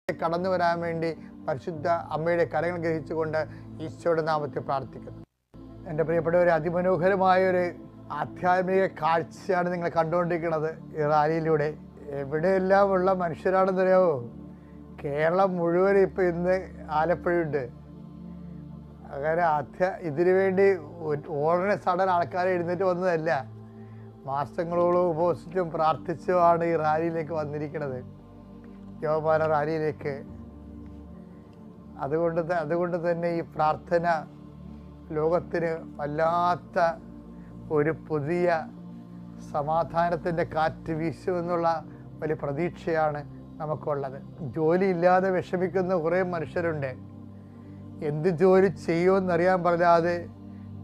കടന്നു വരാൻ വേണ്ടി പരിശുദ്ധ അമ്മയുടെ കരങ്ങൾ ഗ്രഹിച്ചുകൊണ്ട് ഈശോയുടെ നാമത്തിൽ പ്രാർത്ഥിക്കുന്നു. എൻ്റെ പ്രിയപ്പെട്ടവരെ, അതിമനോഹരമായൊരു ആധ്യാത്മിക കാഴ്ചയാണ് നിങ്ങൾ കണ്ടുകൊണ്ടിരിക്കുന്നത് ഈ റാലിയിലൂടെ. എവിടെയെല്ലാം ഉള്ള മനുഷ്യരാണെന്നറിയാമോ? കേരളം മുഴുവൻ ഇപ്പോൾ ഇന്ന് ആലപ്പുഴയുണ്ട്. അങ്ങനെ ഇതിനു വേണ്ടി ഓടനെ സഡൻ ആൾക്കാരെ എഴുന്നേറ്റ് വന്നതല്ല. മാസങ്ങളോളം ഉപവസിച്ചും പ്രാർത്ഥിച്ചുമാണ് ഈ റാലിയിലേക്ക് വന്നിരിക്കുന്നത്, ജപമാല റാലിയിലേക്ക്. അതുകൊണ്ട് തന്നെ ഈ പ്രാർത്ഥന ലോകത്തിന് വല്ലാത്ത ഒരു പുതിയ സമാധാനത്തിൻ്റെ കാറ്റ് വീശുമെന്നുള്ള വലിയ പ്രതീക്ഷയാണ് നമുക്കുള്ളത്. ജോലിയില്ലാതെ വിഷമിക്കുന്ന കുറേ മനുഷ്യരുണ്ട്. എന്ത് ജോലി ചെയ്യുമെന്നറിയാൻ പറയാതെ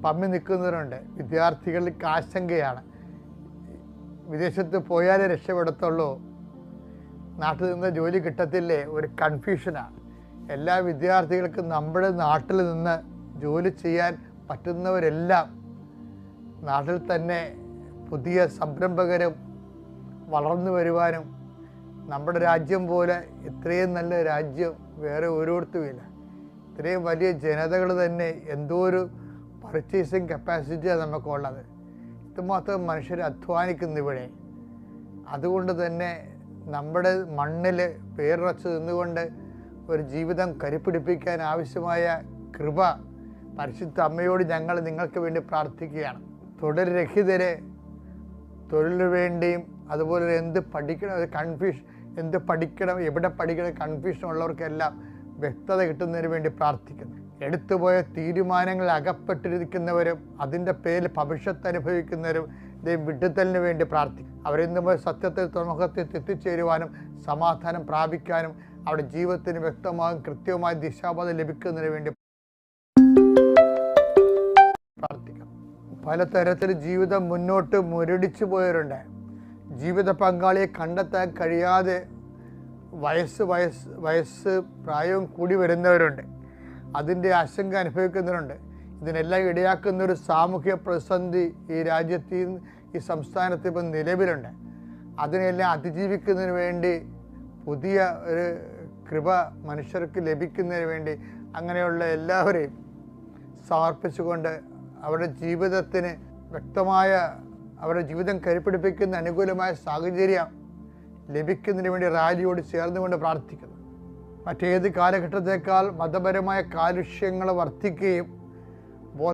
പമ്മി നിൽക്കുന്നവരുണ്ട്. വിദ്യാർത്ഥികൾക്ക് ആശങ്കയാണ്. വിദേശത്ത് പോയാലേ രക്ഷപ്പെടത്തുള്ളൂ, നാട്ടിൽ നിന്ന് ജോലി കിട്ടത്തില്ലേ, ഒരു കൺഫ്യൂഷനാണ്. എല്ലാ വിദ്യാർത്ഥികൾക്കും നമ്മുടെ നാട്ടിൽ നിന്ന് ജോലി ചെയ്യാൻ പറ്റുന്നവരെല്ലാം നാട്ടിൽ തന്നെ പുതിയ സംരംഭകരും വളർന്നു വരുവാനും, നമ്മുടെ രാജ്യം പോലെ ഇത്രയും നല്ല രാജ്യം വേറെ ഒരിടത്തുമില്ല. ഇത്രയും വലിയ ജനതകൾ തന്നെ എന്തോ ഒരു പർച്ചേസിങ് കപ്പാസിറ്റിയാണ് നമുക്കുള്ളത്. ഇതുമാത്രം മനുഷ്യർ അധ്വാനിക്കുന്നു ഇവിടെ. അതുകൊണ്ട് തന്നെ നമ്മുടെ മണ്ണിൽ പേരുറച്ച് നിന്നുകൊണ്ട് ഒരു ജീവിതം കരുപ്പിടിപ്പിക്കാൻ ആവശ്യമായ കൃപ പരിശുദ്ധ അമ്മയോട് ഞങ്ങൾ നിങ്ങൾക്ക് വേണ്ടി പ്രാർത്ഥിക്കുകയാണ്. തൊഴിൽ രഹിതരെ തൊഴിലിന് വേണ്ടിയും, അതുപോലെ എന്ത് പഠിക്കണം എവിടെ പഠിക്കണം കൺഫ്യൂഷൻ ഉള്ളവർക്കെല്ലാം വ്യക്തത കിട്ടുന്നതിന് വേണ്ടി പ്രാർത്ഥിക്കുന്നു. എടുത്തുപോയ തീരുമാനങ്ങളിൽ അകപ്പെട്ടിരിക്കുന്നവരും അതിൻ്റെ പേരിൽ ഭവിഷ്യത്ത് അനുഭവിക്കുന്നവരും വിടുതലിന് വേണ്ടി പ്രാർത്ഥിക്കും. അവരിന്ന് സത്യത്തിൽ തുറമുഖത്തിൽ എത്തിച്ചേരുവാനും സമാധാനം പ്രാപിക്കാനും അവരുടെ ജീവിതത്തിന് വ്യക്തമായും കൃത്യമായ ദിശാബോധം ലഭിക്കുന്നതിന് വേണ്ടി പ്രാർത്ഥിക്കാം. പലതരത്തിൽ ജീവിതം മുന്നോട്ട് മുരടിച്ചു പോയവരുണ്ട്. ജീവിത പങ്കാളിയെ കണ്ടെത്താൻ കഴിയാതെ വയസ്സ് പ്രായവും കൂടി വരുന്നവരുണ്ട്. അതിൻ്റെ ആശങ്ക അനുഭവിക്കുന്നവരുണ്ട്. ഇതിനെല്ലാം ഇടയാക്കുന്നൊരു സാമൂഹ്യ പ്രതിസന്ധി ഈ രാജ്യത്ത്, ഈ സംസ്ഥാനത്ത് ഇപ്പം നിലവിലുണ്ട്. അതിനെല്ലാം അതിജീവിക്കുന്നതിന് വേണ്ടി പുതിയ ഒരു കൃപ മനുഷ്യർക്ക് ലഭിക്കുന്നതിന് വേണ്ടി അങ്ങനെയുള്ള എല്ലാവരെയും സമർപ്പിച്ചുകൊണ്ട് അവരുടെ ജീവിതത്തിന് വ്യക്തമായ, അവരുടെ ജീവിതം കരുപ്പിടിപ്പിക്കുന്ന അനുകൂലമായ സാഹചര്യം ലഭിക്കുന്നതിന് വേണ്ടി റാലിയോട് ചേർന്നുകൊണ്ട് പ്രാർത്ഥിക്കുന്നു. മറ്റേത് കാലഘട്ടത്തേക്കാൾ മതപരമായ കാലുഷ്യങ്ങൾ വർദ്ധിക്കുകയും